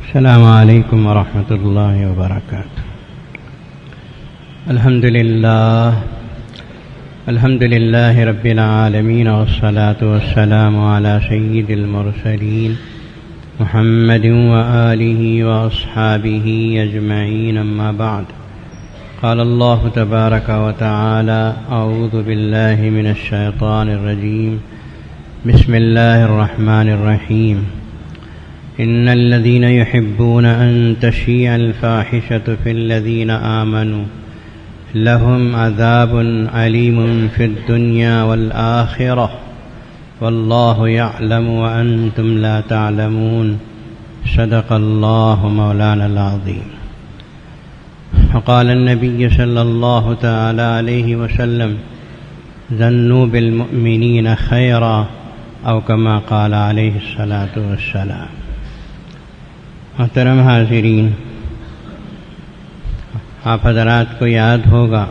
السلام علیکم ورحمۃ اللہ وبرکاتہ۔ الحمد للہ رب العالمین والصلاة والسلام علی سید المرسلین محمد وآلہ واصحابہ اجمعین، اما بعد۔ قال اللہ تبارک وتعالی اعوذ باللہ من الشیطان الرجیم، بسم اللہ الرحمن الرحیم۔ إن الذين يحبون أن تشيع الفاحشة في الذين آمنوا لهم عذاب أليم في الدنيا والآخرة والله يعلم وأنتم لا تعلمون، صدق الله مولانا العظيم۔ وقال النبي صلى الله تعالى عليه وسلم ظنوا بالمؤمنين خيرا، أو كما قال عليه الصلاة والسلام۔ محترم حاضرین، آپ حضرات کو یاد ہوگا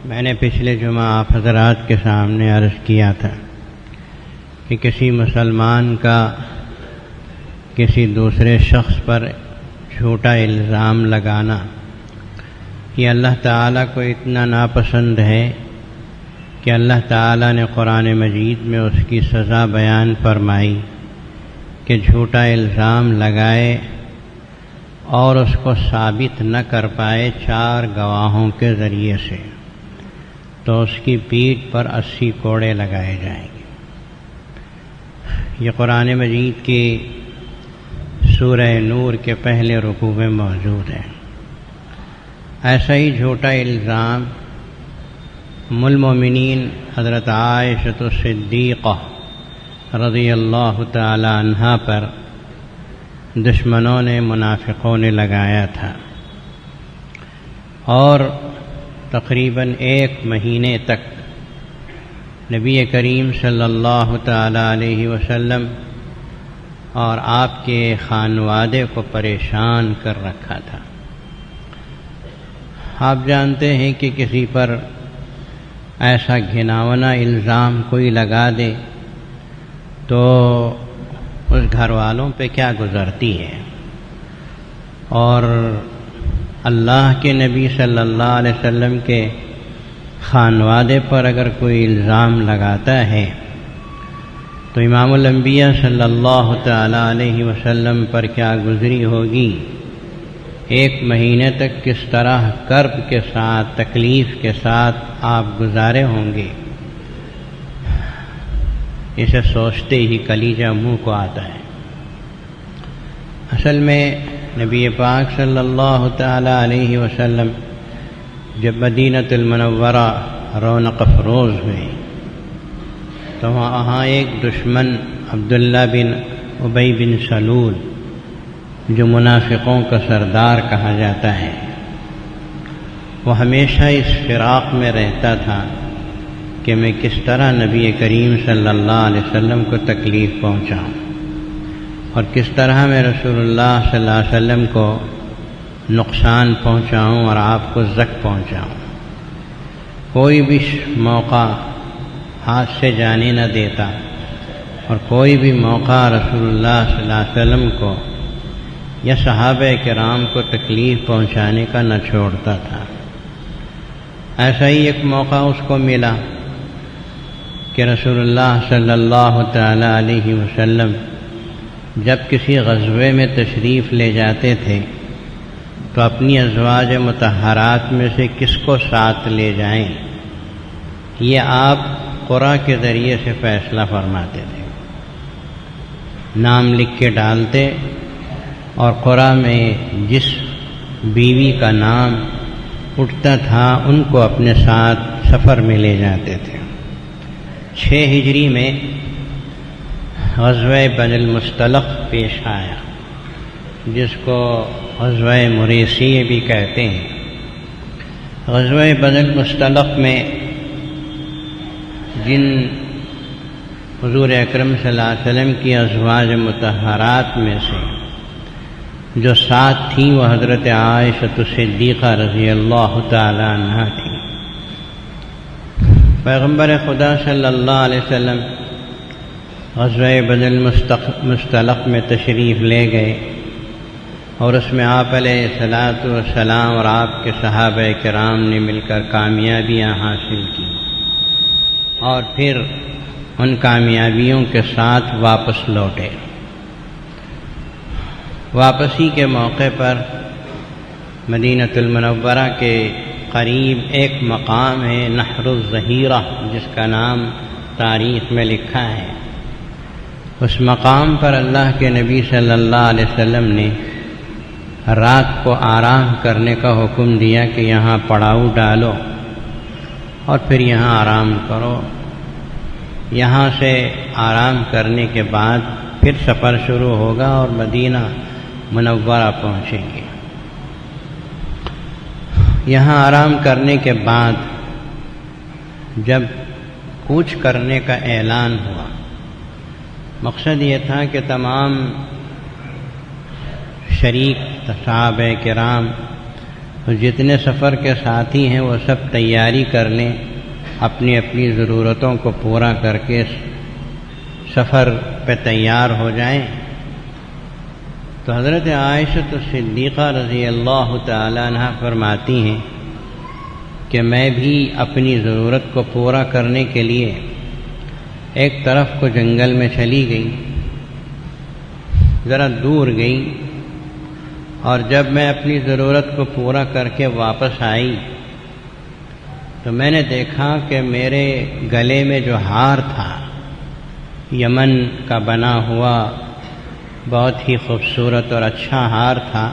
میں نے پچھلے جمعہ آپ حضرات کے سامنے عرض کیا تھا کہ کسی مسلمان کا کسی دوسرے شخص پر جھوٹا الزام لگانا یہ اللہ تعالیٰ کو اتنا ناپسند ہے کہ اللہ تعالیٰ نے قرآن مجید میں اس کی سزا بیان فرمائی کہ جھوٹا الزام لگائے اور اس کو ثابت نہ کر پائے 4 گواہوں کے ذریعے سے تو اس کی پیٹھ پر 80 کوڑے لگائے جائیں گے۔ یہ قرآن مجید کی سورہ نور کے پہلے رکوع میں موجود ہے۔ ایسا ہی جھوٹا الزام ام المومنین حضرت عائشہ الصدیقہ رضی اللہ تعالی عنہا پر دشمنوں نے، منافقوں نے لگایا تھا، اور تقریباً 1 مہینے تک نبی کریم صلی اللہ تعالی علیہ وسلم اور آپ کے خانوادے کو پریشان کر رکھا تھا۔ آپ جانتے ہیں کہ کسی پر ایسا گھناونا الزام کوئی لگا دے تو اس گھر والوں پہ کیا گزرتی ہے، اور اللہ کے نبی صلی اللہ علیہ وسلم کے خانوادے پر اگر کوئی الزام لگاتا ہے تو امام الانبیاء صلی اللہ تعالی علیہ وسلم پر کیا گزری ہوگی، 1 مہینے تک کس طرح کرب کے ساتھ، تکلیف کے ساتھ آپ گزارے ہوں گے، اسے سوچتے ہی کلیجہ منہ کو آتا ہے۔ اصل میں نبی پاک صلی اللہ تعالی علیہ وسلم جب مدینۃ المنورہ رونق افروز ہوئے تو وہاں ایک دشمن عبداللہ بن ابی بن سلول، جو منافقوں کا سردار کہا جاتا ہے، وہ ہمیشہ اس فراق میں رہتا تھا کہ میں کس طرح نبی کریم صلی اللہ علیہ وسلم کو تکلیف پہنچاؤں اور کس طرح میں رسول اللہ صلی اللہ علیہ وسلم کو نقصان پہنچاؤں اور آپ کو زک پہنچاؤں۔ کوئی بھی موقع ہاتھ سے جانے نہ دیتا اور کوئی بھی موقع رسول اللہ صلی اللہ علیہ وسلم کو یا صحابہ کرام کو تکلیف پہنچانے کا نہ چھوڑتا تھا۔ ایسا ہی ایک موقع اس کو ملا کہ رسول اللہ صلی اللہ تعالی علیہ وسلم جب کسی غزوے میں تشریف لے جاتے تھے تو اپنی ازواج مطہرات میں سے کس کو ساتھ لے جائیں یہ آپ قرعہ کے ذریعے سے فیصلہ فرماتے تھے، نام لکھ کے ڈالتے اور قرعہ میں جس بیوی کا نام اٹھتا تھا ان کو اپنے ساتھ سفر میں لے جاتے تھے۔ 6 ہجری میں غزوہ بنی المصطلق پیش آیا، جس کو غزوہ مریسی بھی کہتے ہیں۔ غزوہ بنی المصطلق میں جن حضور اکرم صلی اللہ علیہ وسلم کی ازواج مطہرات میں سے جو 7 تھیں وہ حضرت عائشہ صدیقہ رضی اللہ تعالی عنہا تھیں۔ پیغمبر خدا صلی اللہ علیہ وسلم غزوہ بدر مستلق میں تشریف لے گئے اور اس میں آپ علیہ الصلاۃ والسلام اور آپ کے صحابہ کرام نے مل کر کامیابیاں حاصل کی اور پھر ان کامیابیوں کے ساتھ واپس لوٹے۔ واپسی کے موقع پر مدینہ المنورہ کے قریب ایک مقام ہے نہر الظہیرہ، جس کا نام تاریخ میں لکھا ہے۔ اس مقام پر اللہ کے نبی صلی اللہ علیہ وسلم نے رات کو آرام کرنے کا حکم دیا کہ یہاں پڑاؤ ڈالو اور پھر یہاں آرام کرو۔ یہاں سے آرام کرنے کے بعد پھر سفر شروع ہوگا اور مدینہ منورہ پہنچیں گے۔ یہاں آرام کرنے کے بعد جب کوچ کرنے کا اعلان ہوا، مقصد یہ تھا کہ تمام شریک صحابہ کرام جتنے سفر کے ساتھی ہیں وہ سب تیاری کر لیں، اپنی اپنی ضرورتوں کو پورا کر کے سفر پہ تیار ہو جائیں۔ تو حضرت عائشہ صدیقہ رضی اللہ تعالی عنہ فرماتی ہیں کہ میں بھی اپنی ضرورت کو پورا کرنے کے لیے ایک طرف کو جنگل میں چلی گئی، ذرا دور گئی، اور جب میں اپنی ضرورت کو پورا کر کے واپس آئی تو میں نے دیکھا کہ میرے گلے میں جو ہار تھا، یمن کا بنا ہوا بہت ہی خوبصورت اور اچھا ہار تھا،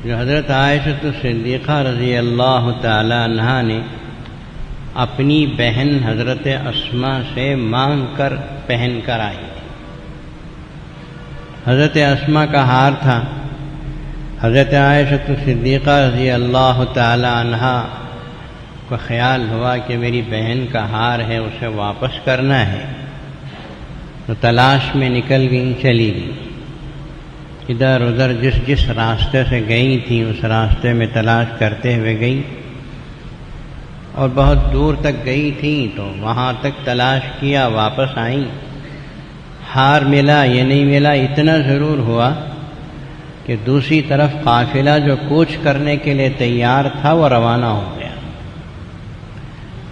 جو حضرت عائشہ صدیقہ رضی اللہ تعالی عنہا نے اپنی بہن حضرت اسماء سے مانگ کر پہن کر آئی تھی۔ حضرت اسماء کا ہار تھا۔ حضرت عائشہ صدیقہ رضی اللہ تعالی عنہا کو خیال ہوا کہ میری بہن کا ہار ہے، اسے واپس کرنا ہے، تو تلاش میں نکل گئی، چلی گئی، ادھر ادھر جس راستے سے گئی تھی اس راستے میں تلاش کرتے ہوئے گئی، اور بہت دور تک گئی تھی تو وہاں تک تلاش کیا، واپس آئیں، ہار ملا یہ نہیں ملا، اتنا ضرور ہوا کہ دوسری طرف قافلہ جو کوچ کرنے کے لیے تیار تھا وہ روانہ ہو گیا۔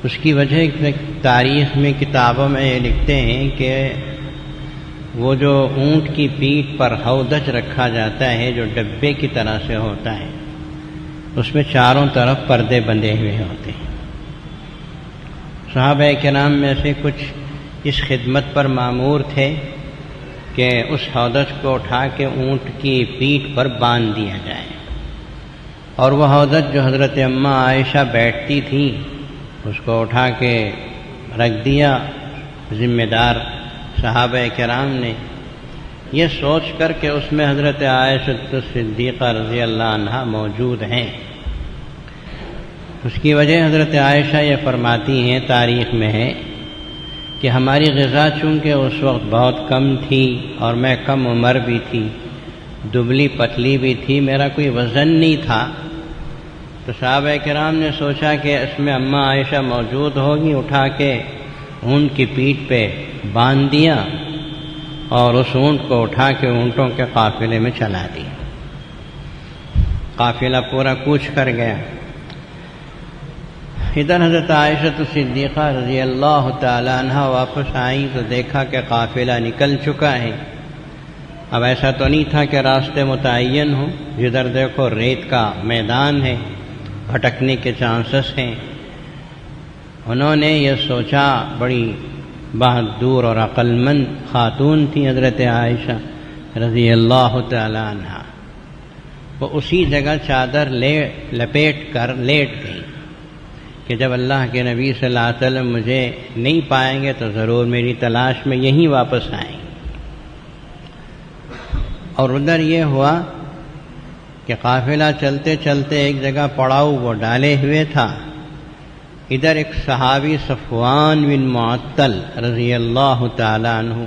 اس کی وجہ تاریخ میں کتابوں میں یہ لکھتے ہیں کہ وہ جو اونٹ کی پیٹھ پر ہودج رکھا جاتا ہے جو ڈبے کی طرح سے ہوتا ہے، اس میں چاروں طرف پردے بندھے ہوئے ہوتے ہیں۔ صحابہ کرام میں سے کچھ اس خدمت پر مامور تھے کہ اس ہودج کو اٹھا کے اونٹ کی پیٹھ پر باندھ دیا جائے، اور وہ ہودج جو حضرت اماں عائشہ بیٹھتی تھی اس کو اٹھا کے رکھ دیا۔ ذمہ دار صحابہ کرام نے یہ سوچ کر کہ اس میں حضرت عائشہ صدیقہ رضی اللہ عنہا موجود ہیں، اس کی وجہ حضرت عائشہ یہ فرماتی ہیں، تاریخ میں ہے کہ ہماری غذا چونکہ اس وقت بہت کم تھی اور میں کم عمر بھی تھی، دبلی پتلی بھی تھی، میرا کوئی وزن نہیں تھا، تو صحابہ کرام نے سوچا کہ اس میں اماں عائشہ موجود ہوگی، اٹھا کے اونٹ کی پیٹھ پہ باندھ دیا اور اس اونٹ کو اٹھا کے اونٹوں کے قافلے میں چلا دیا۔ قافلہ پورا کوچ کر گیا۔ ادھر حضرت عائشہ صدیقہ رضی اللہ تعالی عنہ واپس آئی تو دیکھا کہ قافلہ نکل چکا ہے۔ اب ایسا تو نہیں تھا کہ راستے متعین ہوں، جدھر دیکھو ریت کا میدان ہے، بھٹکنے کے چانسز ہیں۔ انہوں نے یہ سوچا، بڑی بہادر اور عقل مند خاتون تھی حضرت عائشہ رضی اللہ تعالی عنہ، وہ اسی جگہ چادر لپیٹ کر لیٹ گئی کہ جب اللہ کے نبی صلی اللہ علیہ وسلم مجھے نہیں پائیں گے تو ضرور میری تلاش میں یہیں واپس آئیں گے۔ اور ادھر یہ ہوا کہ قافلہ چلتے چلتے ایک جگہ پڑاؤ وہ ڈالے ہوئے تھا، ادھر ایک صحابی صفوان بن معطل رضی اللہ تعالی عنہ،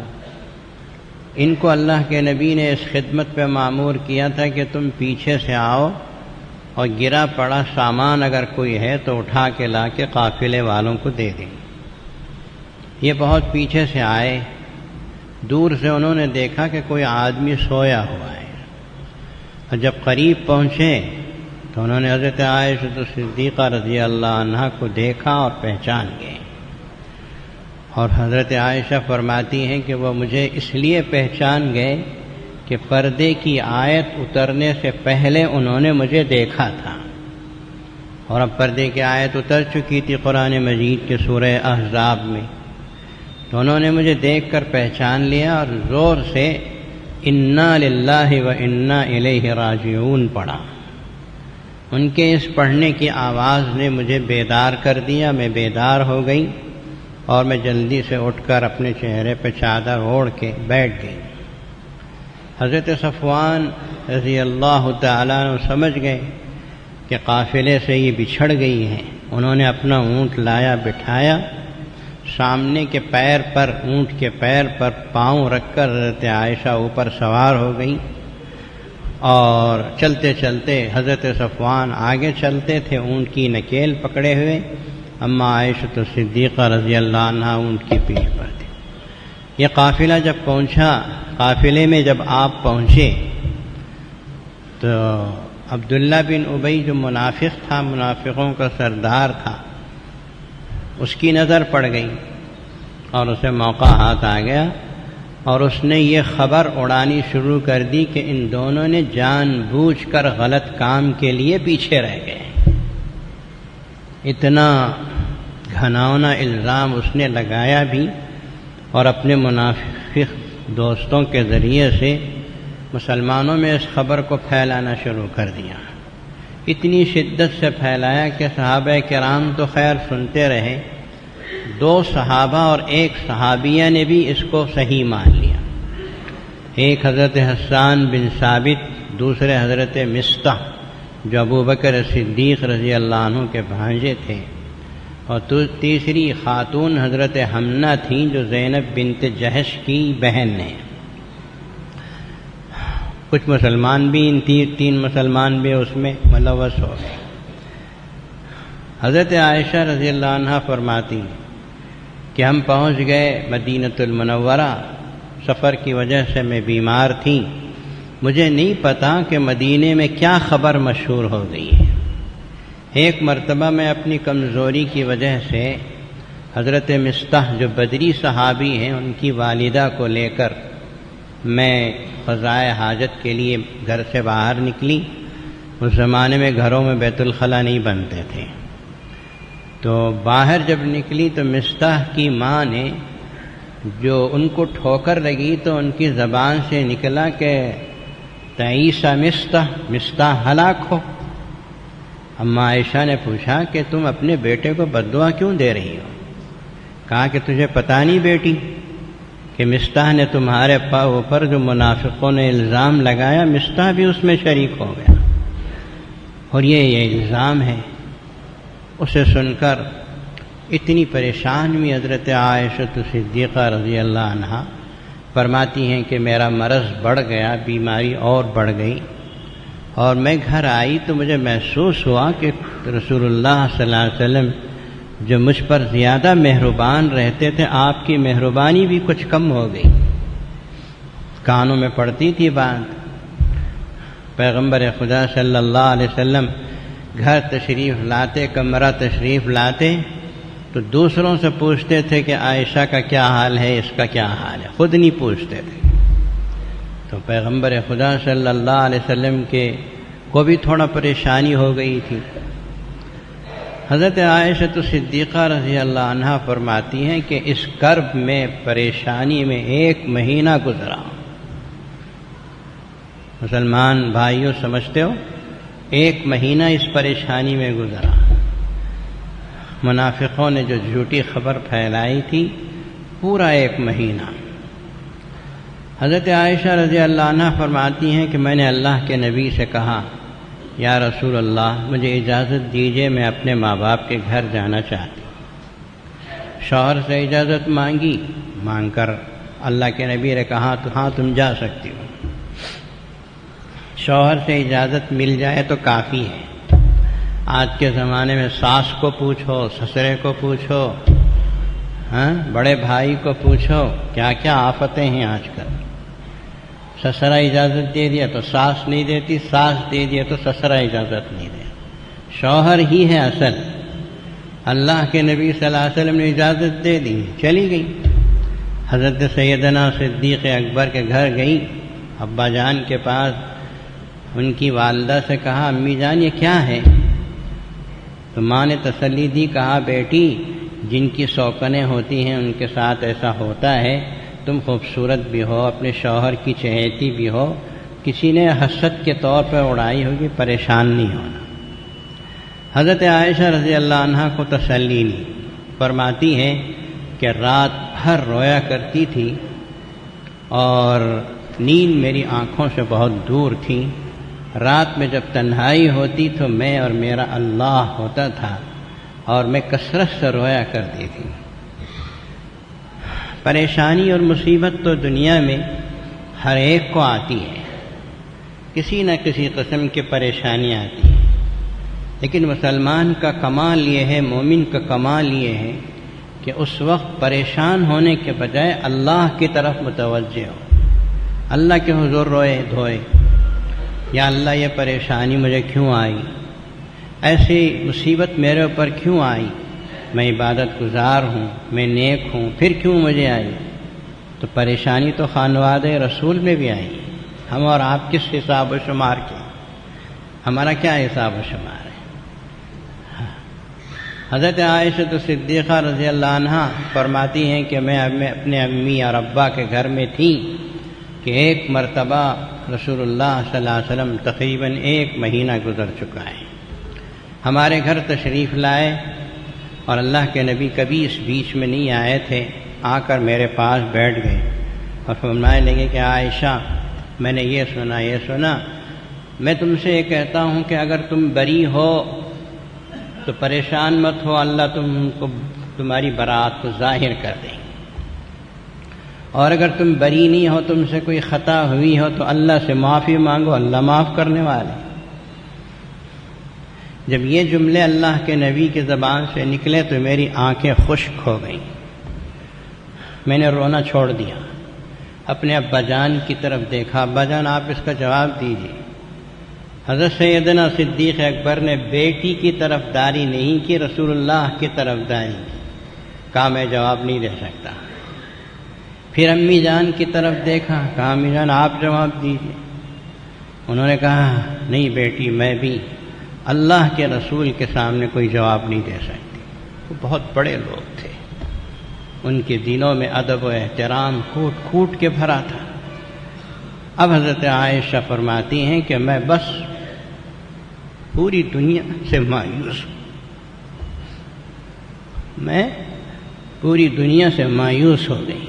ان کو اللہ کے نبی نے اس خدمت پہ مامور کیا تھا کہ تم پیچھے سے آؤ اور گرا پڑا سامان اگر کوئی ہے تو اٹھا کے لا کے قافلے والوں کو دے دیں۔ یہ بہت پیچھے سے آئے دور سے انہوں نے دیکھا کہ کوئی آدمی سویا ہوا ہے، اور جب قریب پہنچے تو انہوں نے حضرت عائشہ صدیقہ رضی اللہ عنہا کو دیکھا اور پہچان گئے۔ اور حضرت عائشہ فرماتی ہیں کہ وہ مجھے اس لیے پہچان گئے کہ پردے کی آیت اترنے سے پہلے انہوں نے مجھے دیکھا تھا، اور اب پردے کی آیت اتر چکی تھی قرآن مجید کے سورہ احزاب میں، تو انہوں نے مجھے دیکھ کر پہچان لیا اور زور سے انا للہ و انا الیہ راجعون پڑھا۔ ان کے اس پڑھنے کی آواز نے مجھے بیدار کر دیا، میں بیدار ہو گئی اور میں جلدی سے اٹھ کر اپنے چہرے پہ چادر اوڑھ کے بیٹھ گئی۔ حضرت صفوان رضی اللہ تعالیٰ عنہ سمجھ گئے کہ قافلے سے یہ بچھڑ گئی ہیں۔ انہوں نے اپنا اونٹ لایا، بٹھایا، سامنے کے پیر پر، اونٹ کے پیر پر پاؤں رکھ کر حضرت عائشہ اوپر سوار ہو گئی، اور چلتے چلتے حضرت صفوان آگے چلتے تھے اونٹ کی نکیل پکڑے ہوئے، اما عائشہ صدیقہ رضی اللہ عنہا اونٹ کی پیٹھ پر تھی۔ یہ قافلہ جب پہنچا، قافلے میں جب آپ پہنچے تو عبداللہ بن ابی جو منافق تھا، منافقوں کا سردار تھا، اس کی نظر پڑ گئی اور اسے موقع ہاتھ آ گیا، اور اس نے یہ خبر اڑانی شروع کر دی کہ ان دونوں نے جان بوجھ کر غلط کام کے لیے پیچھے رہ گئے۔ اتنا گھناؤنا الزام اس نے لگایا بھی، اور اپنے منافق دوستوں کے ذریعے سے مسلمانوں میں اس خبر کو پھیلانا شروع کر دیا۔ اتنی شدت سے پھیلایا کہ صحابہ کرام تو خیر سنتے رہے، 2 صحابہ اور 1 صحابیہ نے بھی اس کو صحیح مان لیا۔ ایک حضرت حسان بن ثابت، دوسرے حضرت مصطح جو ابوبکر صدیق رضی اللہ عنہ کے بھانجے تھے، اور تیسری خاتون حضرت حمنہ تھیں جو زینب بنت جہش کی بہن ہیں۔ کچھ مسلمان بھی، ان 3 مسلمان بھی اس میں ملوث ہو گئے۔ حضرت عائشہ رضی اللہ عنہا فرماتی کہ ہم پہنچ گئے مدینۃ المنورہ، سفر کی وجہ سے میں بیمار تھی، مجھے نہیں پتا کہ مدینے میں کیا خبر مشہور ہو گئی ہے۔ ایک مرتبہ میں اپنی کمزوری کی وجہ سے حضرت مصطح جو بدری صحابی ہیں، ان کی والدہ کو لے کر میں قضائے حاجت کے لیے گھر سے باہر نکلی۔ اس زمانے میں گھروں میں بیت الخلا نہیں بنتے تھے، تو باہر جب نکلی تو مصطح کی ماں نے جو ان کو ٹھوکر لگی تو ان کی زبان سے نکلا کہ تعیسہ مصطح ہلاک ہو۔ اما عائشہ نے پوچھا کہ تم اپنے بیٹے کو بددعا کیوں دے رہی ہو؟ کہا کہ تجھے پتہ نہیں بیٹی کہ مصطح نے تمہارے اوپر جو منافقوں نے الزام لگایا، مصطح بھی اس میں شریک ہو گیا، اور یہ الزام ہے۔ اسے سن کر اتنی پریشان ہوئی حضرت عائشہ صدیقہ رضی اللہ عنہا، فرماتی ہیں کہ میرا مرض بڑھ گیا، بیماری اور بڑھ گئی، اور میں گھر آئی تو مجھے محسوس ہوا کہ رسول اللہ صلی اللہ علیہ وسلم جو مجھ پر زیادہ مہربان رہتے تھے، آپ کی مہربانی بھی کچھ کم ہو گئی۔ کانوں میں پڑتی تھی بات، پیغمبر خدا صلی اللہ علیہ وسلم گھر تشریف لاتے، کمرہ تشریف لاتے تو دوسروں سے پوچھتے تھے کہ عائشہ کا کیا حال ہے، اس کا کیا حال ہے، خود نہیں پوچھتے تھے۔ تو پیغمبر خدا صلی اللہ علیہ وسلم کو بھی تھوڑا پریشانی ہو گئی تھی۔ حضرت عائشہ صدیقہ رضی اللہ عنہا فرماتی ہیں کہ اس کرب میں، پریشانی میں 1 مہینہ گزرا۔ مسلمان بھائیوں سمجھتے ہو، 1 مہینہ اس پریشانی میں گزرا۔ منافقوں نے جو جھوٹی خبر پھیلائی تھی، پورا 1 مہینہ۔ حضرت عائشہ رضی اللہ عنہ فرماتی ہیں کہ میں نے اللہ کے نبی سے کہا، یا رسول اللہ، مجھے اجازت دیجیے، میں اپنے ماں باپ کے گھر جانا چاہتی ہوں۔ شوہر سے اجازت مانگی، مانگ کر اللہ کے نبی نے کہا تو ہاں تم جا سکتی ہو۔ شوہر سے اجازت مل جائے تو کافی ہے۔ آج کے زمانے میں ساس کو پوچھو، سسرے کو پوچھو، ہاں بڑے بھائی کو پوچھو کیا کیا آفتیں ہیں آج کل. سسرا اجازت دے دیا تو ساس نہیں دیتی، ساس دے دیا تو سسرا اجازت نہیں دے. شوہر ہی ہے اصل. اللہ کے نبی صلی اللہ علیہ وسلم نے اجازت دے دی، چلی گئی. حضرت سیدنا صدیق اکبر کے گھر گئی، ابا جان کے پاس. ان کی والدہ سے کہا امی جان یہ کیا ہے؟ تو ماں نے تسلی دی، کہا بیٹی جن کی سوکنیں ہوتی ہیں ان کے ساتھ ایسا ہوتا ہے. تم خوبصورت بھی ہو، اپنے شوہر کی چہیتی بھی ہو، کسی نے حسد کے طور پر اڑائی ہوگی، پریشان نہیں ہونا. حضرت عائشہ رضی اللہ عنہا کو تسلی لی. فرماتی ہے کہ رات بھر رویا کرتی تھی اور نیند میری آنکھوں سے بہت دور تھی. رات میں جب تنہائی ہوتی تو میں اور میرا اللہ ہوتا تھا اور میں کثرت سے رویا کرتی تھی. پریشانی اور مصیبت تو دنیا میں ہر ایک کو آتی ہے، کسی نہ کسی قسم کی پریشانی آتی ہے. لیکن مسلمان کا کمال یہ ہے، مومن کا کمال یہ ہے کہ اس وقت پریشان ہونے کے بجائے اللہ کی طرف متوجہ ہو، اللہ کے حضور روئے دھوئے، یا اللہ یہ پریشانی مجھے کیوں آئی، ایسی مصیبت میرے اوپر کیوں آئی، میں عبادت گزار ہوں، میں نیک ہوں، پھر کیوں مجھے آئی؟ تو پریشانی تو خانواد رسول میں بھی آئی. ہم اور آپ کس حساب و شمار کے، ہمارا کیا حساب و شمار ہے؟ حضرت عائشہ صدیقہ رضی اللہ عنہا فرماتی ہیں کہ میں اپنے امی اور ابا کے گھر میں تھی کہ ایک مرتبہ رسول اللہ صلی اللہ علیہ وسلم تقریباً 1 مہینہ گزر چکا ہے. ہمارے گھر تشریف لائے اور اللہ کے نبی کبھی اس بیچ میں نہیں آئے تھے. آ کر میرے پاس بیٹھ گئے اور فرمانے لگے کہ عائشہ میں نے یہ سنا، میں تم سے یہ کہتا ہوں کہ اگر تم بری ہو تو پریشان مت ہو، اللہ تمہاری برات کو ظاہر کر دیں. اور اگر تم بری نہیں ہو، تم سے کوئی خطا ہوئی ہو تو اللہ سے معافی مانگو، اللہ معاف کرنے والے. جب یہ جملے اللہ کے نبی کی زبان سے نکلے تو میری آنکھیں خشک ہو گئیں. میں نے رونا چھوڑ دیا، اپنے ابا جان کی طرف دیکھا. ابا جان آپ اس کا جواب دیجیے. حضرت سیدنا صدیق اکبر نے بیٹی کی طرف داری نہیں کی، رسول اللہ کی طرف داری کی. کہا میں جواب نہیں دے سکتا. پھر امی جان کی طرف دیکھا، کہا امی جان آپ جواب دیجیے. انہوں نے کہا نہیں بیٹی میں بھی اللہ کے رسول کے سامنے کوئی جواب نہیں دے سکتی. وہ بہت بڑے لوگ تھے، ان کے دلوں میں ادب و احترام کوٹ کوٹ کے بھرا تھا. اب حضرت عائشہ فرماتی ہیں کہ میں بس پوری دنیا سے مایوس ہوں، میں پوری دنیا سے مایوس ہو گئی.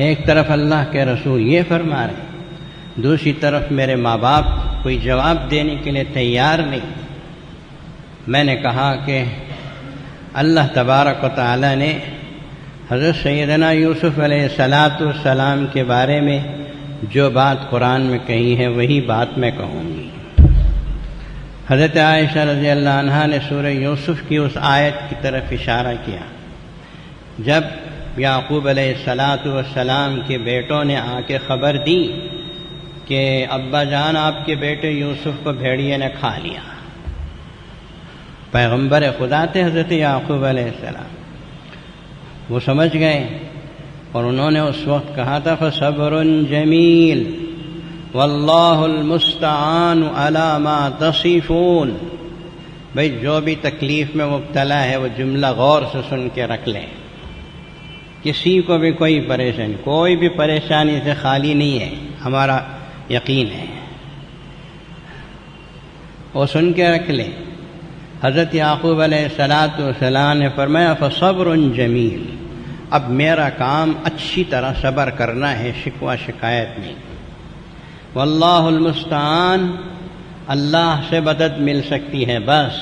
ایک طرف اللہ کے رسول یہ فرما رہے، دوسری طرف میرے ماں باپ کوئی جواب دینے کے لیے تیار نہیں. میں نے کہا کہ اللہ تبارک و تعالی نے حضرت سیدنا یوسف علیہ السلام کے بارے میں جو بات قرآن میں کہی ہے وہی بات میں کہوں گی. حضرت عائشہ رضی اللہ عنہا نے سورہ یوسف کی اس آیت کی طرف اشارہ کیا جب یعقوب علیہ السلام کے بیٹوں نے آ کے خبر دی کہ ابا جان آپ کے بیٹے یوسف کو بھیڑیے نے کھا لیا. پیغمبر خدا تھے حضرت یعقوب علیہ السلام، وہ سمجھ گئے اور انہوں نے اس وقت کہا تھا فصبر جمیل واللہ المستعان علی ما تصفون. بھئی جو بھی تکلیف میں مبتلا ہے وہ جملہ غور سے سن کے رکھ لیں. کسی کو بھی کوئی پریشانی سے خالی نہیں ہے، ہمارا یقین ہے، وہ سن کے رکھ لیں. حضرت یعقوب علیہ السلام نے فرمایا فصبر جمیل، اب میرا کام اچھی طرح صبر کرنا ہے، شکوہ شکایت نہیں. واللہ المستعان، اللہ سے مدد مل سکتی ہے بس.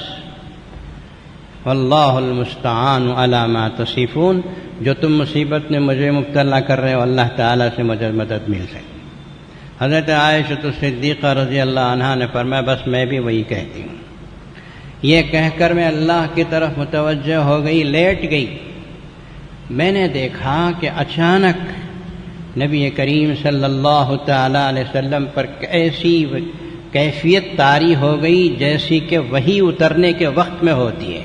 واللہ المستعان علی ما تصفون، جو تم مصیبت میں مجھے مبتلا کر رہے ہو اللہ تعالیٰ سے مجھے مدد مل سکتی. حضرت عائشہ صدیقہ رضی اللہ عنہا نے فرمایا بس میں بھی وہی کہتی ہوں. یہ کہہ کر میں اللہ کی طرف متوجہ ہو گئی، لیٹ گئی. میں نے دیکھا کہ اچانک نبی کریم صلی اللہ تعالی علیہ وسلم پر ایسی کیفیت طاری ہو گئی جیسی کہ وحی اترنے کے وقت میں ہوتی ہے،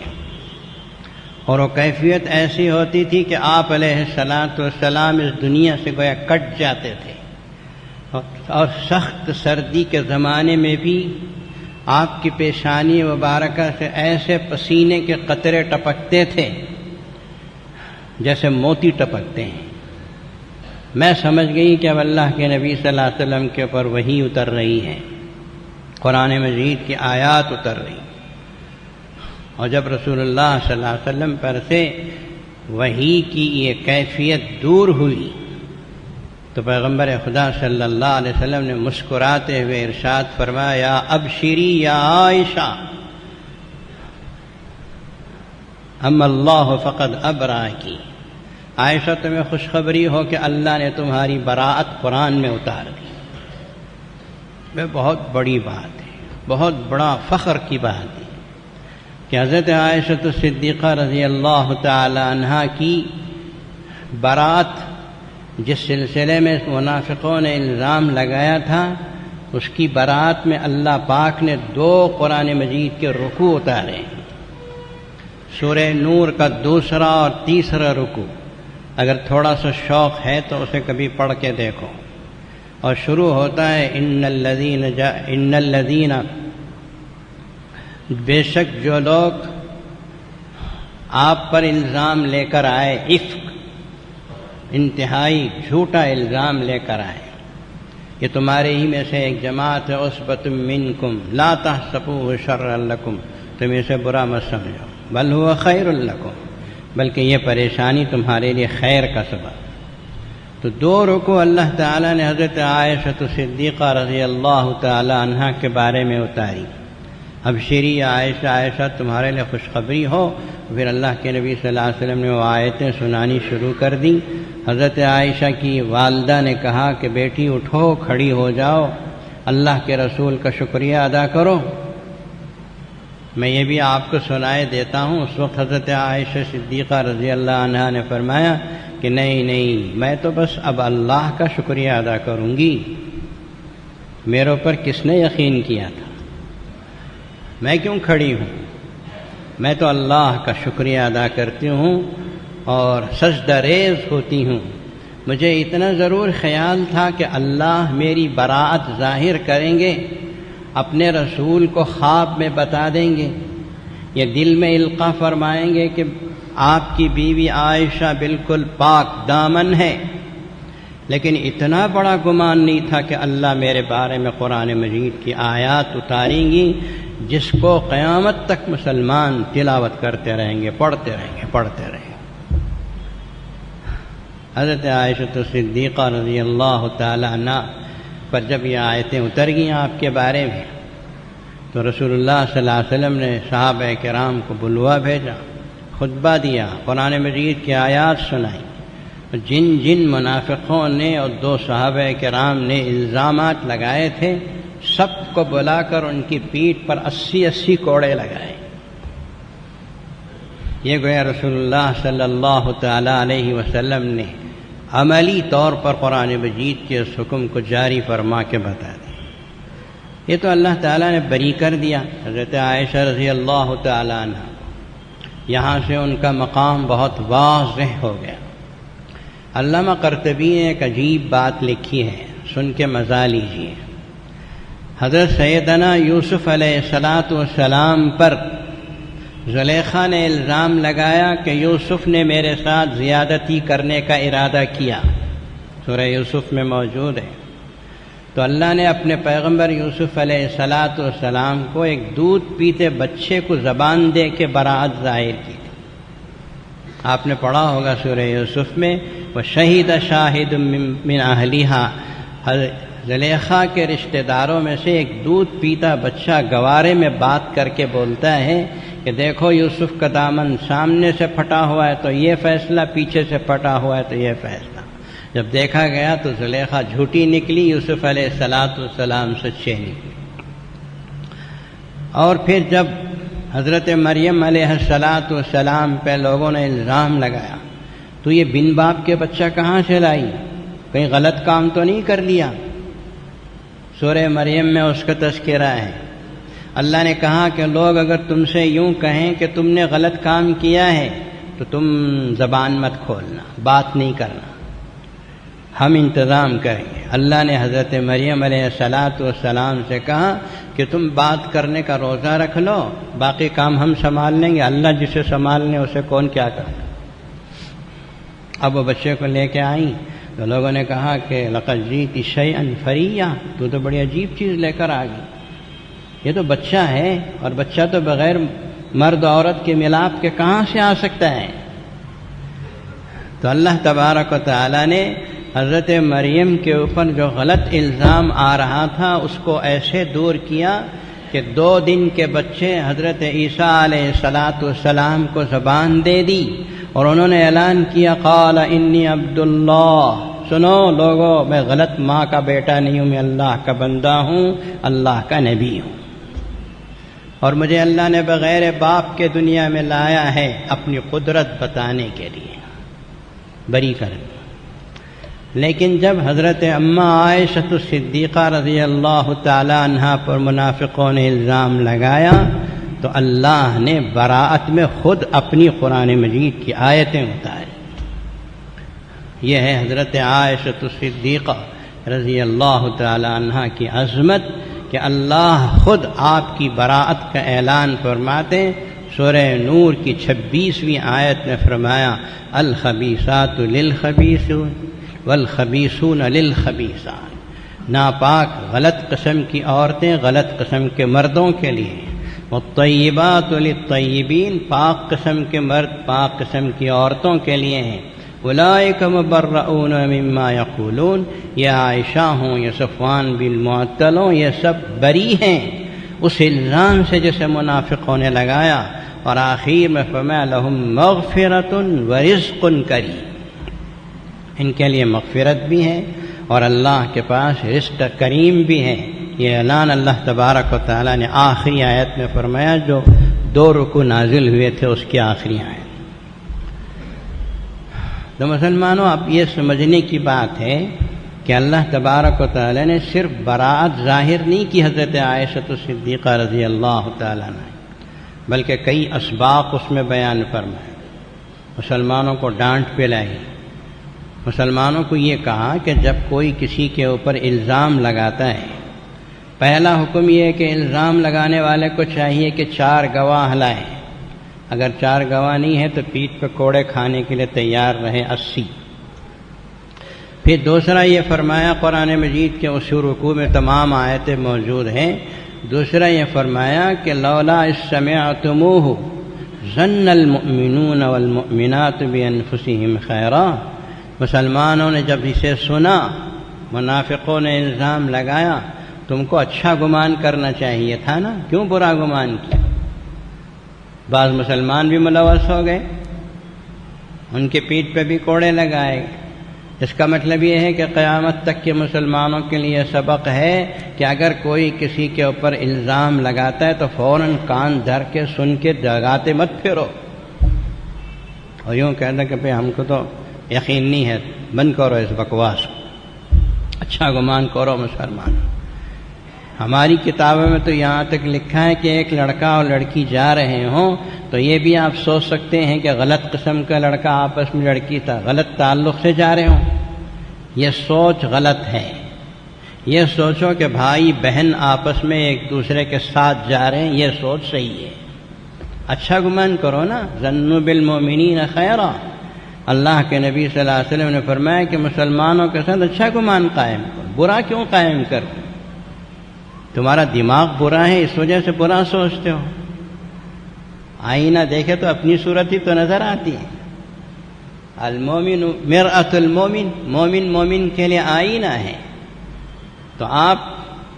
اور وہ کیفیت ایسی ہوتی تھی کہ آپ علیہ السلام اس دنیا سے گویا کٹ جاتے تھے، اور سخت سردی کے زمانے میں بھی آپ کی پیشانی مبارکہ سے ایسے پسینے کے قطرے ٹپکتے تھے جیسے موتی ٹپکتے ہیں۔ میں سمجھ گئی کہ اب اللہ کے نبی صلی اللہ علیہ وسلم کے اوپر وحی اتر رہی ہے، قرآن مجید کی آیات اتر رہی، اور جب رسول اللہ صلی اللہ علیہ وسلم پر سے وحی کی یہ کیفیت دور ہوئی تو پیغمبر خدا صلی اللہ علیہ وسلم نے مسکراتے ہوئے ارشاد فرمایا، یا ابشری یا عائشہ، اما اللہ فقد ابراکی، عائشہ تمہیں خوشخبری ہو کہ اللہ نے تمہاری براءت قرآن میں اتار دی۔ یہ بہت بڑی بات ہے، بہت بڑا فخر کی بات ہے کہ حضرت عائشہ صدیقہ رضی اللہ تعالی عنہا کی براءت، جس سلسلے میں منافقوں نے الزام لگایا تھا، اس کی براءت میں اللہ پاک نے 2 قرآن مجید کے رکوع اتارے، سورہ نور کا 2 اور 3 رکوع۔ اگر تھوڑا سا شوق ہے تو اسے کبھی پڑھ کے دیکھو، اور شروع ہوتا ہے ان الذین، بے شک جو لوگ آپ پر الزام لے کر آئے، افک، انتہائی جھوٹا الزام لے کر آئے، یہ تمہارے ہی میں سے ایک جماعت ہے، عصبۃ منکم لا تحسبوہ شرا لکم، تم اسے برا مت سمجھو، بل ہوا خیر لکم، بلکہ یہ پریشانی تمہارے لیے خیر کا سبب۔ تو 2 رکوع اللہ تعالیٰ نے حضرت عائشہ صدیقہ رضی اللہ تعالی عنہا کے بارے میں اتاری، ابشری یا عائشہ، عائشہ تمہارے لیے خوشخبری ہو۔ پھر اللہ کے نبی صلی اللہ علیہ وسلم نے وہ آیتیں سنانی شروع کر دیں۔ حضرت عائشہ کی والدہ نے کہا کہ بیٹی اٹھو، کھڑی ہو جاؤ، اللہ کے رسول کا شکریہ ادا کرو۔ میں یہ بھی آپ کو سنائے دیتا ہوں، اس وقت حضرت عائشہ صدیقہ رضی اللہ عنہا نے فرمایا کہ نہیں، میں تو بس اب اللہ کا شکریہ ادا کروں گی، میرے اوپر کس نے یقین کیا تھا، میں کیوں کھڑی ہوں، میں تو اللہ کا شکریہ ادا کرتی ہوں اور سجدہ ریز ہوتی ہوں۔ مجھے اتنا ضرور خیال تھا کہ اللہ میری براءت ظاہر کریں گے، اپنے رسول کو خواب میں بتا دیں گے، یا دل میں القاء فرمائیں گے کہ آپ کی بیوی عائشہ بالکل پاک دامن ہے، لیکن اتنا بڑا گمان نہیں تھا کہ اللہ میرے بارے میں قرآن مجید کی آیات اتاریں گی جس کو قیامت تک مسلمان تلاوت کرتے رہیں گے، پڑھتے رہیں گے۔ حضرت عائشہ صدیقہ رضی اللہ تعالی عنہ پر جب یہ آیتیں اتر گئیں آپ کے بارے میں، تو رسول اللہ صلی اللہ علیہ وسلم نے صحابہ کرام کو بلوا بھیجا، خطبہ دیا، قرآن مجید کی آیات سنائی۔ جن منافقوں نے اور 2 صحابہ کرام نے الزامات لگائے تھے، سب کو بلا کر ان کی پیٹھ پر 80 کوڑے لگائے۔ یہ گویا رسول اللہ صلی اللہ تعالی علیہ وسلم نے عملی طور پر قرآن مجید کے اس حکم کو جاری فرما کے بتا دیا۔ یہ تو اللہ تعالیٰ نے بری کر دیا حضرت عائشہ رضی اللہ تعالی عنہ، یہاں سے ان کا مقام بہت واضح ہو گیا۔ علامہ قرطبی نے ایک عجیب بات لکھی ہے، سن کے مزہ لیجیے۔ حضرت سیدنا یوسف علیہ السلام پر زلیخا نے الزام لگایا کہ یوسف نے میرے ساتھ زیادتی کرنے کا ارادہ کیا، سورہ یوسف میں موجود ہے۔ تو اللہ نے اپنے پیغمبر یوسف علیہ السلام کو ایک دودھ پیتے بچے کو زبان دے کے براءت ظاہر کی تھی۔ آپ نے پڑھا ہوگا سورہ یوسف میں، وَشَهِدَ شَاهِدٌ مِّنْ أَهْلِهَا، زلیخا کے رشتہ داروں میں سے ایک دودھ پیتا بچہ گوارے میں بات کر کے بولتا ہے کہ دیکھو یوسف کا دامن سامنے سے پھٹا ہوا ہے تو یہ فیصلہ، پیچھے سے پھٹا ہوا ہے تو یہ فیصلہ۔ جب دیکھا گیا تو زلیخا جھوٹی نکلی، یوسف علیہ السلام سچے نکلے۔ اور پھر جب حضرت مریم علیہ السلام پہ لوگوں نے الزام لگایا تو یہ بن باپ کے بچہ کہاں سے لائی؟ کہیں غلط کام تو نہیں کر لیا؟ سورہ مریم میں اس کا تذکرہ ہے۔ اللہ نے کہا کہ لوگ اگر تم سے یوں کہیں کہ تم نے غلط کام کیا ہے تو تم زبان مت کھولنا، بات نہیں کرنا، ہم انتظام کریں گے۔ اللہ نے حضرت مریم علیہ السلام سے کہا کہ تم بات کرنے کا روزہ رکھ لو، باقی کام ہم سنبھال لیں گے، اللہ جسے سنبھالنے اسے کون کیا کرنا۔ اب وہ بچے کو لے کے آئیں تو لوگوں نے کہا کہ لقد جئت شیئا فریا، تو بڑی عجیب چیز لے کر آ گئی، یہ تو بچہ ہے، اور بچہ تو بغیر مرد عورت کے ملاپ کے کہاں سے آ سکتا ہے؟ تو اللہ تبارک و تعالی نے حضرت مریم کے اوپر جو غلط الزام آ رہا تھا اس کو ایسے دور کیا کہ 2 دن کے بچے حضرت عیسیٰ علیہ السلام کو زبان دے دی، اور انہوں نے اعلان کیا قال انی عبد اللہ، سنو لوگو میں غلط ماں کا بیٹا نہیں ہوں، میں اللہ کا بندہ ہوں، اللہ کا نبی ہوں، اور مجھے اللہ نے بغیر باپ کے دنیا میں لایا ہے اپنی قدرت بتانے کے لیے، بری کر۔ لیکن جب حضرت اماں عائشہ صدیقہ رضی اللہ تعالی عنہا پر منافقوں نے الزام لگایا تو اللہ نے براءت میں خود اپنی قرآن مجید کی آیتیں اتاری۔ یہ ہے حضرت عائشہ صدیقہ رضی اللہ تعالی عنہا کی عظمت کہ اللہ خود آپ کی براءت کا اعلان فرماتے۔ سورہ نور کی 26ویں آیت میں فرمایا الخبیثات للخبیثون والخبیثون للخبیثات، ناپاک غلط قسم کی عورتیں غلط قسم کے مردوں کے لیے، والطیبات للطیبین، پاک قسم کے مرد پاک قسم کی عورتوں کے لیے ہیں۔ اولئک مبرؤون مما یقولون، یہ عائشہ ہوں یا صفوان بن معطل ہوں، یہ سب بری ہیں اس الزام سے جسے منافقوں نے لگایا، اور آخر میں فرمایا لہم مغفرۃ ورزق کریم، ان کے لیے مغفرت بھی ہے اور اللہ کے پاس رزق کریم بھی ہے۔ یہ اعلان اللہ تبارک و تعالی نے آخری آیت میں فرمایا جو 2 رکوع نازل ہوئے تھے اس کی آخری آیت۔ تو مسلمانوں اب یہ سمجھنے کی بات ہے کہ اللہ تبارک و تعالی نے صرف براءت ظاہر نہیں کی حضرت عائشہ صدیقہ رضی اللہ تعالیٰ عنہ، بلکہ کئی اسباق اس میں بیان فرمائے، مسلمانوں کو ڈانٹ پلائی، مسلمانوں کو یہ کہا کہ جب کوئی کسی کے اوپر الزام لگاتا ہے، پہلا حکم یہ ہے کہ الزام لگانے والے کو چاہیے کہ 4 گواہ لائے، اگر 4 گواہ نہیں ہے تو پیٹھ پہ کوڑے کھانے کے لیے تیار رہے 80۔ پھر دوسرا یہ فرمایا، قرآن مجید کے اصول رکوع میں تمام آیتیں موجود ہیں، دوسرا یہ فرمایا کہ لولا اذ سمعتموہ ظن المؤمنون والمؤمنات بانفسہم خیرا، مسلمانوں نے جب اسے سنا، منافقوں نے الزام لگایا، تم کو اچھا گمان کرنا چاہیے تھا نا، کیوں برا گمان کیا؟ بعض مسلمان بھی ملوث ہو گئے، ان کے پیٹھ پہ بھی کوڑے لگائے۔ اس کا مطلب یہ ہے کہ قیامت تک کے مسلمانوں کے لیے سبق ہے کہ اگر کوئی کسی کے اوپر الزام لگاتا ہے تو فوراً کان دھر کے سن کے جگاتے مت پھرو، اور یوں کہتا کہ بھئی ہم کو تو یقین نہیں ہے، بند کرو اس بکواس کو، اچھا گمان کرو مسلمان۔ ہماری کتابوں میں تو یہاں تک لکھا ہے کہ ایک لڑکا اور لڑکی جا رہے ہوں تو یہ بھی آپ سوچ سکتے ہیں کہ غلط قسم کا لڑکا آپس میں لڑکی تھا، غلط تعلق سے جا رہے ہوں، یہ سوچ غلط ہے۔ یہ سوچو کہ بھائی بہن آپس میں ایک دوسرے کے ساتھ جا رہے ہیں، یہ سوچ صحیح ہے، اچھا گمان کرو نا، ظنوا بالمؤمنین خیرا۔ اللہ کے نبی صلی اللہ علیہ وسلم نے فرمایا کہ مسلمانوں کے ساتھ اچھا گمان قائم کرو، برا کیوں قائم کرتے؟ تمہارا دماغ برا ہے اس وجہ سے برا سوچتے ہو، آئینہ دیکھے تو اپنی صورت ہی تو نظر آتی ہے۔ المومن مرآۃ المومن، مومن مومن کے لیے آئینہ ہے، تو آپ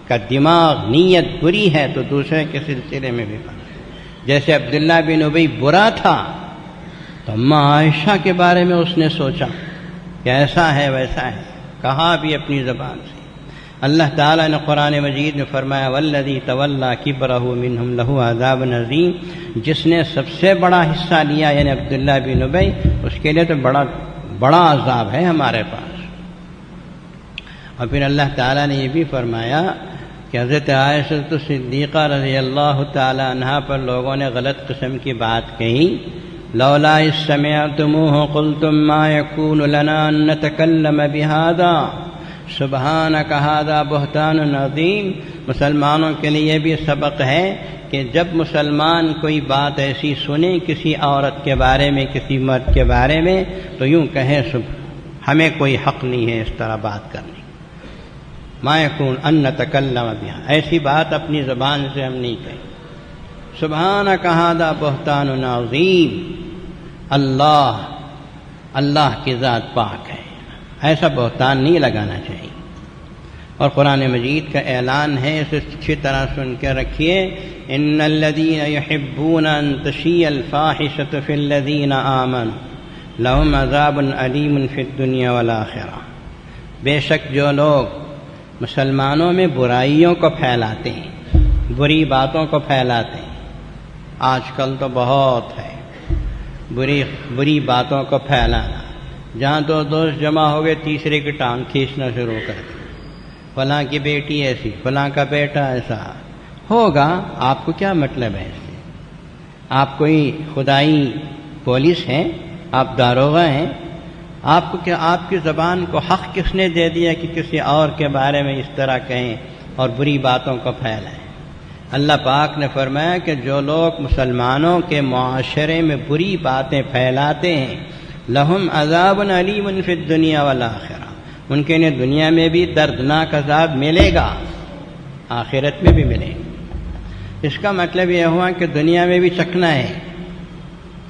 کا دماغ نیت بری ہے تو دوسرے کے سلسلے میں بھی بنا، جیسے عبداللہ بن ابی برا تھا تو اماں عائشہ کے بارے میں اس نے سوچا کہ ایسا ہے ویسا ہے، کہا بھی اپنی زبان سے۔ اللہ تعالیٰ نے قرآن مجید میں فرمایا والذی تولی کبرہ منہم لہ عذاب عظیم، جس نے سب سے بڑا حصہ لیا یعنی عبداللہ بن ابی، اس کے لیے تو بڑا بڑا عذاب ہے ہمارے پاس۔ اور پھر اللہ تعالیٰ نے یہ بھی فرمایا کہ حضرت عائشہ صدیقہ رضی اللہ تعالی عنہا پر لوگوں نے غلط قسم کی بات کہی، لولا اذ سمعتموہ قلتم ما یکون لنا ان نتکلم بہذا سبحانک ھذا بہتان عظیم۔ مسلمانوں کے لیے یہ بھی سبق ہے کہ جب مسلمان کوئی بات ایسی سنے کسی عورت کے بارے میں، کسی مرد کے بارے میں، تو یوں کہے ہمیں کوئی حق نہیں ہے اس طرح بات کرنے، ما یکون ان نتکلم بہا، ایسی بات اپنی زبان سے ہم نہیں کہیں۔ سبحانک ھذا بہتان عظیم، اللہ کی ذات پاک ہے، ایسا بہتان نہیں لگانا چاہیے۔ اور قرآن مجید کا اعلان ہے، اسے اچھی طرح سن کے رکھیے، ان الذین یحبون ان تشیع الفاحشۃ فی الذین آمنوا لہم عذاب علیم فی الدنیا والآخرہ۔ بے شک جو لوگ مسلمانوں میں برائیوں کو پھیلاتے ہیں، بری باتوں کو پھیلاتے ہیں، آج کل تو بہت ہے بری باتوں کو پھیلانا، جہاں دو دوست جمع ہو گئے تیسرے کی ٹانگ کھینچنا شروع کر دیا، فلاں کی بیٹی ایسی، فلاں کا بیٹا ایسا ہوگا۔ آپ کو کیا مطلب ہے اس سے؟ آپ کوئی خدائی پولیس ہیں؟ آپ داروغہ ہیں؟ آپ کو کیا، آپ کی زبان کو حق کس نے دے دیا کہ کسی اور کے بارے میں اس طرح کہیں اور بری باتوں کو پھیلائیں؟ اللہ پاک نے فرمایا کہ جو لوگ مسلمانوں کے معاشرے میں بری باتیں پھیلاتے ہیں، لہم عذاب علیم فی الدنیا والآخرہ، ان کے لیے دنیا میں بھی دردناک عذاب ملے گا، آخرت میں بھی ملے گا۔ اس کا مطلب یہ ہوا کہ دنیا میں بھی چکنا ہے،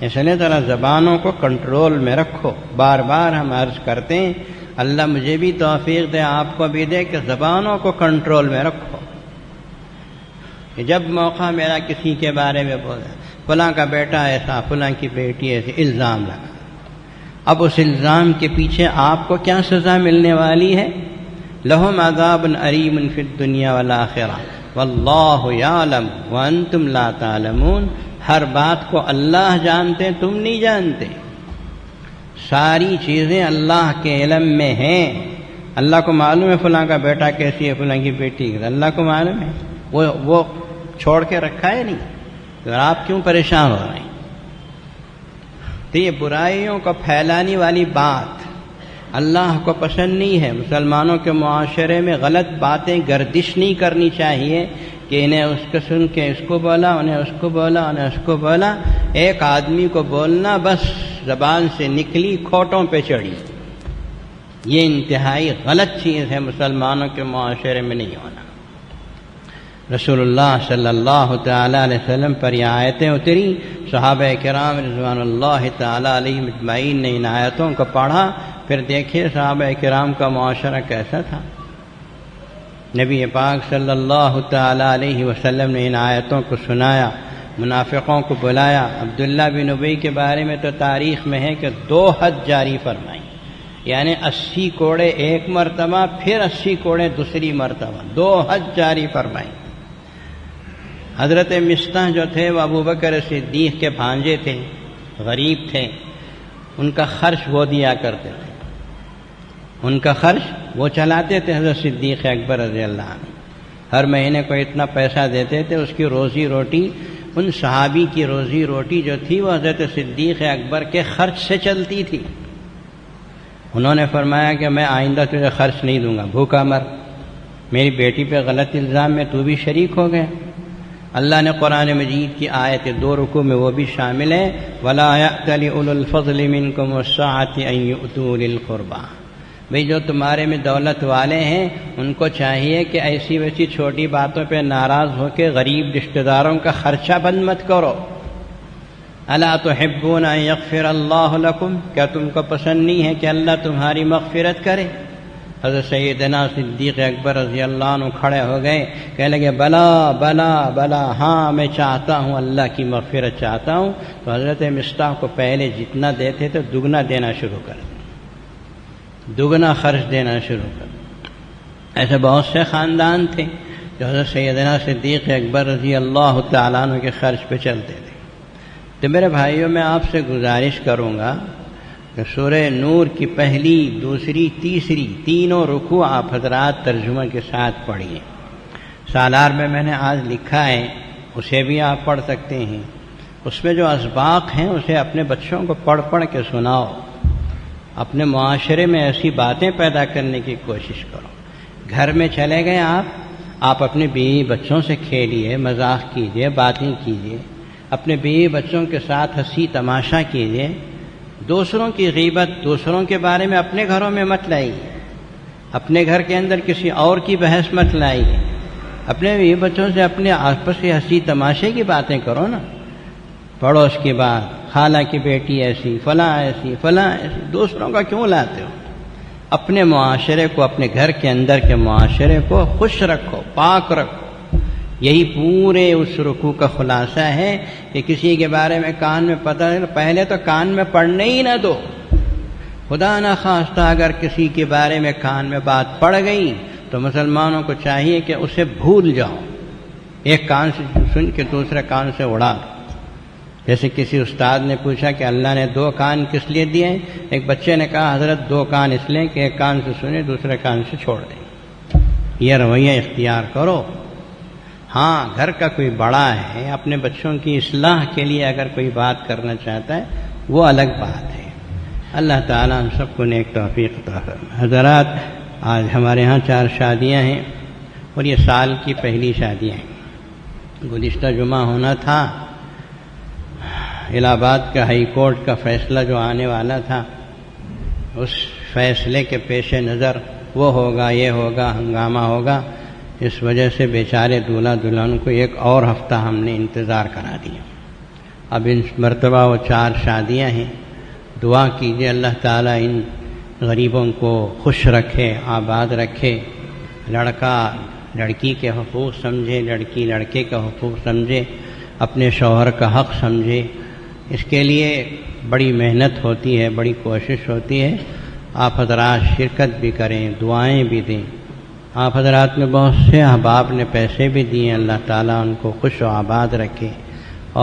اس لیے ذرا زبانوں کو کنٹرول میں رکھو۔ بار بار ہم عرض کرتے ہیں، اللہ مجھے بھی توفیق دے، آپ کو بھی دے کہ زبانوں کو کنٹرول میں رکھو، کہ جب موقع میرا کسی کے بارے میں بولا فلاں کا بیٹا ایسا، فلاں کی بیٹی ایسی، الزام لگا، اب اس الزام کے پیچھے آپ کو کیا سزا ملنے والی ہے؟ لہم عذاب علیم فی الدنیا والآخرہ واللہ یعلم وانتم لا تعلمون۔ ہر بات کو اللہ جانتے، تم نہیں جانتے، ساری چیزیں اللہ کے علم میں ہیں۔ اللہ کو معلوم ہے فلاں کا بیٹا کیسی ہے، فلاں کی بیٹی، اللہ کو معلوم ہے، وہ چھوڑ کے رکھا ہے نہیں، تو آپ کیوں پریشان ہو رہے ہیں؟ تو یہ برائیوں کو پھیلانے والی بات اللہ کو پسند نہیں ہے۔ مسلمانوں کے معاشرے میں غلط باتیں گردش نہیں کرنی چاہیے کہ انہیں اس کو سن کے اس کو بولا، انہیں اس کو بولا، انہیں اس کو بولا۔ ایک آدمی کو بولنا بس زبان سے نکلی، کھوٹوں پہ چڑھی، یہ انتہائی غلط چیز ہے، مسلمانوں کے معاشرے میں نہیں ہونا۔ رسول اللہ صلی اللہ تعالی علیہ وسلم پر یہ آیتیں اتری، صحابہ کرام رضوان اللہ تعالی علیہم اجمعین نے ان آیتوں کو پڑھا، پھر دیکھیے صحابہ کرام کا معاشرہ کیسا تھا۔ نبی پاک صلی اللہ تعالی علیہ وسلم نے ان آیتوں کو سنایا، منافقوں کو بلایا۔ عبداللہ بن ابی کے بارے میں تو تاریخ میں ہے کہ 2 حج جاری فرمائی، یعنی 80 کوڑے ایک مرتبہ، پھر 80 کوڑے دوسری مرتبہ، 2 حج جاری فرمائی۔ حضرت مصطح جو تھے وہ ابوبکر صدیق کے بھانجے تھے، غریب تھے، ان کا خرچ وہ دیا کرتے تھے، ان کا خرچ وہ چلاتے تھے۔ حضرت صدیق اکبر رضی اللہ عنہ ہر مہینے کو اتنا پیسہ دیتے تھے، اس کی روزی روٹی، ان صحابی کی روزی روٹی جو تھی وہ حضرت صدیق اکبر کے خرچ سے چلتی تھی۔ انہوں نے فرمایا کہ میں آئندہ تجھے خرچ نہیں دوں گا، بھوکا مر۔ میری بیٹی پہ غلط الزام میں تو بھی شریک ہو گئے۔ اللہ نے قرآن مجید کی آیت 2 رکوع میں وہ بھی شامل ہے، وَلَا يَأْتَلِ أُولُو الْفَضْلِ مِنْكُمْ وَالسَّعَةِ أَن يُؤْتُوا أُولِي الْقُرْبَىٰ۔ بھئی جو تمہارے میں دولت والے ہیں ان کو چاہیے کہ ایسی ویسی چھوٹی باتوں پہ ناراض ہو کے غریب رشتہ داروں کا خرچہ بند مت کرو۔ أَلَا تُحِبُّونَ أَن يَغْفِرَ اللَّهُ لَكُمْ، کیا تم کو پسند نہیں ہے کہ اللہ تمہاری مغفرت کرے؟ حضرت سیدنا صدیق اکبر رضی اللہ عنہ کھڑے ہو گئے، کہنے لگے بلا بلا بلا، ہاں میں چاہتا ہوں، اللہ کی مغفرت چاہتا ہوں۔ تو حضرت مصطح کو پہلے جتنا دیتے تھے دگنا دینا شروع کر دیا، دگنا خرچ دینا شروع کر دیا۔ ایسے بہت سے خاندان تھے جو حضرت سیدنا صدیق اکبر رضی اللہ تعالیٰ عنہ کے خرچ پہ چلتے تھے۔ تو میرے بھائیوں میں آپ سے گزارش کروں گا، کہ سورہ نور کی پہلی، دوسری، تیسری تینوں رکوع آپ حضرات ترجمہ کے ساتھ پڑھیے۔ سالار میں نے آج لکھا ہے، اسے بھی آپ پڑھ سکتے ہیں۔ اس میں جو اسباق ہیں اسے اپنے بچوں کو پڑھ پڑھ کے سناؤ، اپنے معاشرے میں ایسی باتیں پیدا کرنے کی کوشش کرو۔ گھر میں چلے گئے آپ اپنے بیوی بچوں سے کھیلیے، مذاق کیجیے، باتیں کیجیے، اپنے بیوی بچوں کے ساتھ ہنسی تماشا کیجیے۔ دوسروں کی غیبت، دوسروں کے بارے میں اپنے گھروں میں مت لائیے، اپنے گھر کے اندر کسی اور کی بحث مت لائیے، اپنے بیوی بچوں سے اپنے آپس سے ہنسی تماشے کی باتیں کرو نا۔ پڑوس کی بات، خالہ کی بیٹی ایسی، فلاں ایسی، فلاں ایسی، دوسروں کا کیوں لاتے ہو؟ اپنے معاشرے کو، اپنے گھر کے اندر کے معاشرے کو خوش رکھو، پاک رکھو۔ یہی پورے اس رکوع کا خلاصہ ہے کہ کسی کے بارے میں کان میں پتہ نہیں، پہلے تو کان میں پڑنے ہی نہ دو۔ خدا نہ خواستہ اگر کسی کے بارے میں کان میں بات پڑ گئی تو مسلمانوں کو چاہیے کہ اسے بھول جاؤ، ایک کان سے سن کے دوسرے کان سے اڑا دو۔ جیسے کسی استاد نے پوچھا کہ اللہ نے 2 کان کس لیے دیے ہیں؟ ایک بچے نے کہا حضرت 2 کان اس لیے کہ ایک کان سے سنے، دوسرے کان سے چھوڑ دیں۔ یہ رویہ اختیار کرو۔ ہاں، گھر کا کوئی بڑا ہے، اپنے بچوں کی اصلاح کے لیے اگر کوئی بات کرنا چاہتا ہے وہ الگ بات ہے۔ اللہ تعالیٰ ہم سب کو نیک توفیق عطا فرمائے۔ حضرات، آج ہمارے ہاں 4 شادیاں ہیں اور یہ سال کی پہلی شادیاں ہیں۔ گزشتہ جمعہ ہونا تھا، الہ آباد کا ہائی کورٹ کا فیصلہ جو آنے والا تھا، اس فیصلے کے پیش نظر وہ ہوگا، یہ ہوگا، ہنگامہ ہوگا، اس وجہ سے بیچارے دولہا دلہن کو ایک اور ہفتہ ہم نے انتظار کرا دیا۔ اب ان مرتبہ وہ 4 شادیاں ہیں۔ دعا کیجیے اللہ تعالیٰ ان غریبوں کو خوش رکھے، آباد رکھے، لڑکا لڑکی کے حقوق سمجھے، لڑکی لڑکے کا حقوق سمجھے، اپنے شوہر کا حق سمجھے۔ اس کے لیے بڑی محنت ہوتی ہے، بڑی کوشش ہوتی ہے۔ آپ حضرات شرکت بھی کریں، دعائیں بھی دیں۔ آپ حضرات میں بہت سے احباب نے پیسے بھی دیے، اللہ تعالیٰ ان کو خوش و آباد رکھے،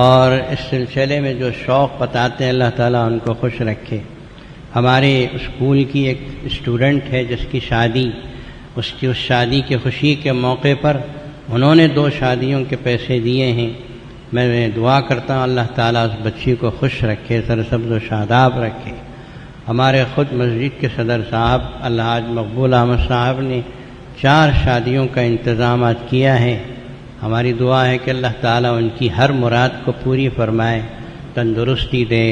اور اس سلسلے میں جو شوق بتاتے ہیں اللہ تعالیٰ ان کو خوش رکھے۔ ہمارے اسکول کی ایک اسٹوڈنٹ ہے جس کی شادی، اس شادی کی خوشی کے موقع پر انہوں نے 2 شادیوں کے پیسے دیے ہیں۔ میں دعا کرتا ہوں اللہ تعالیٰ اس بچی کو خوش رکھے، سرسبز و شاداب رکھے۔ ہمارے خود مسجد کے صدر صاحب الحاج مقبول احمد صاحب نے 4 شادیوں کا انتظامات کیا ہے۔ ہماری دعا ہے کہ اللہ تعالیٰ ان کی ہر مراد کو پوری فرمائے، تندرستی دے۔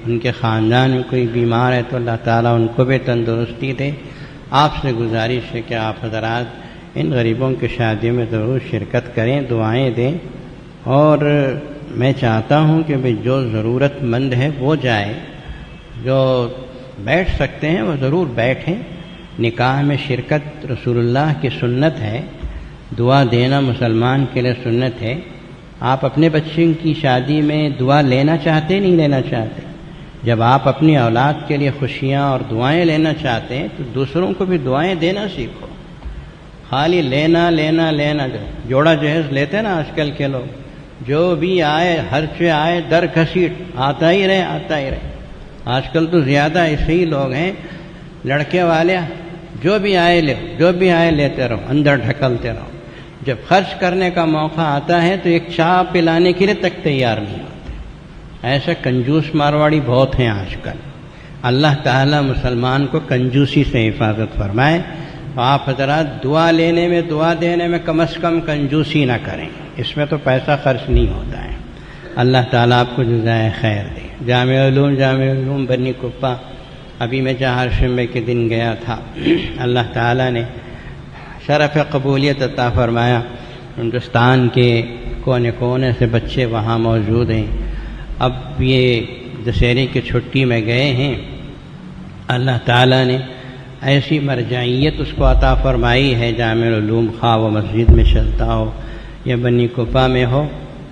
ان کے خاندان میں کوئی بیمار ہے تو اللہ تعالیٰ ان کو بھی تندرستی دے۔ آپ سے گزارش ہے کہ آپ حضرات ان غریبوں کی شادی میں ضرور شرکت کریں، دعائیں دیں، اور میں چاہتا ہوں کہ جو ضرورت مند ہے وہ جائے، جو بیٹھ سکتے ہیں وہ ضرور بیٹھیں۔ نکاح میں شرکت رسول اللہ کی سنت ہے، دعا دینا مسلمان کے لیے سنت ہے۔ آپ اپنے بچے کی شادی میں دعا لینا چاہتے نہیں لینا چاہتے؟ جب آپ اپنی اولاد کے لیے خوشیاں اور دعائیں لینا چاہتے ہیں تو دوسروں کو بھی دعائیں دینا سیکھو۔ خالی لینا لینا لینا، جوڑا جہیز لیتے نا آج کل کے لوگ، جو بھی آئے ہر چیز آئے در گھسیٹ، آتا ہی رہے آتا ہی رہے۔ آج کل تو زیادہ ایسے ہی لوگ ہیں، لڑکے والے جو بھی آئے لے، جو بھی آئے لیتے رہو، اندر ڈھکلتے رہو۔ جب خرچ کرنے کا موقع آتا ہے تو ایک چائے پلانے کے لیے تک تیار نہیں ہوتے۔ ایسے کنجوس مارواڑی بہت ہیں آج کل۔ اللہ تعالیٰ مسلمان کو کنجوسی سے حفاظت فرمائے۔ آپ حضرات دعا لینے میں، دعا دینے میں کم از کم کنجوسی نہ کریں، اس میں تو پیسہ خرچ نہیں ہوتا ہے۔ اللہ تعالیٰ آپ کو جزائے خیر دے۔ جامع علوم بنی کپا، ابھی میں 4 شنبے کے دن گیا تھا، اللہ تعالیٰ نے شرف قبولیت عطا فرمایا۔ ہندوستان کے کونے کونے سے بچے وہاں موجود ہیں۔ اب یہ دسہرے کی چھٹی میں گئے ہیں، اللہ تعالیٰ نے ایسی مرجعیت اس کو عطا فرمائی ہے، جامع علوم خواہ و مسجد میں چلتا ہو یا بنی کپا میں ہو،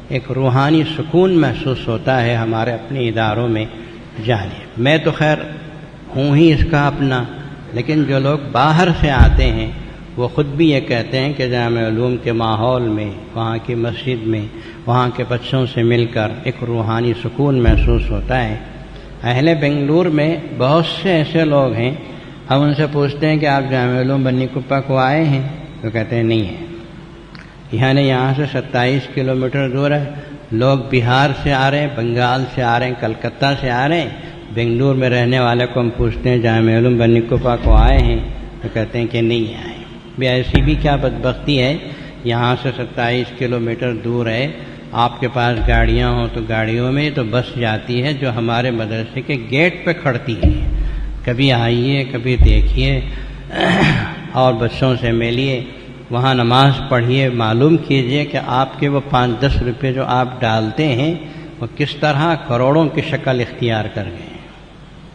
ایک روحانی سکون محسوس ہوتا ہے ہمارے اپنے اداروں میں جانے۔ میں تو خیر ہوں ہی اس کا اپنا، لیکن جو لوگ باہر سے آتے ہیں وہ خود بھی یہ کہتے ہیں کہ جامع علوم کے ماحول میں، وہاں کی مسجد میں، وہاں کے بچوں سے مل کر ایک روحانی سکون محسوس ہوتا ہے۔ اہل بنگلور میں بہت سے ایسے لوگ ہیں، ہم ان سے پوچھتے ہیں کہ آپ جامعہ علوم بنی کپا کو آئے ہیں؟ تو کہتے ہیں نہیں ہے۔ یعنی یہاں سے 27 کلومیٹر دور ہے، لوگ بہار سے آ رہے ہیں، بنگال سے آ رہے ہیں، کلکتہ سے آ رہے ہیں، بنگلور میں رہنے والے کو ہم پوچھتے ہیں جامعہ علوم بنی کپا کو آئے ہیں؟ تو کہتے ہیں کہ نہیں آئے۔ بھی ایسی بھی کیا بدبختی ہے، یہاں سے 27 کلومیٹر دور ہے، آپ کے پاس گاڑیاں ہوں تو گاڑیوں میں تو بس جاتی ہے جو ہمارے مدرسے کے گیٹ پہ کھڑتی ہے۔ کبھی آئیے، کبھی دیکھیے اور بچوں سے ملیے، وہاں نماز پڑھیے، معلوم کیجئے کہ آپ کے وہ 5-10 روپے جو آپ ڈالتے ہیں وہ کس طرح کروڑوں کی شکل اختیار کر گئے۔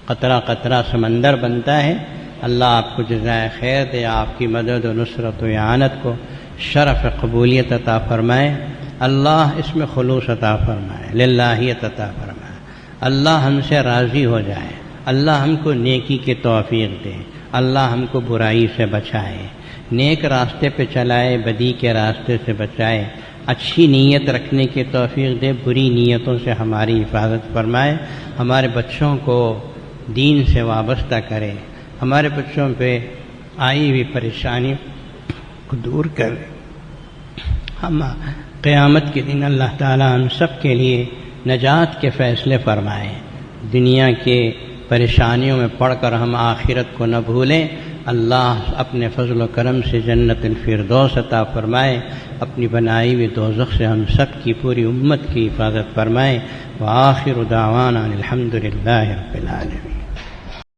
قطرہ قطرہ سمندر بنتا ہے۔ اللہ آپ کو جزائے خیر دے، آپ کی مدد و نصرت و اعانت کو شرف قبولیت عطا فرمائے، اللہ اس میں خلوص عطا فرمائے، للہیت عطا فرمائے، اللہ ہم سے راضی ہو جائے، اللہ ہم کو نیکی کی توفیق دے، اللہ ہم کو برائی سے بچائے، نیک راستے پہ چلائے، بدی کے راستے سے بچائے، اچھی نیت رکھنے کی توفیق دے، بری نیتوں سے ہماری حفاظت فرمائے، ہمارے بچوں کو دین سے وابستہ کرے، ہمارے بچوں پہ آئی ہوئی پریشانی کو دور کر، ہم قیامت کے دن اللہ تعالی ہم سب کے لیے نجات کے فیصلے فرمائے، دنیا کے پریشانیوں میں پڑھ کر ہم آخرت کو نہ بھولیں، اللہ اپنے فضل و کرم سے جنت الفردوس عطا فرمائے، اپنی بنائی ہوئی دوزخ سے ہم سب کی پوری امت کی حفاظت فرمائے، وآخر دعوانا الحمد للہ رب العالمین۔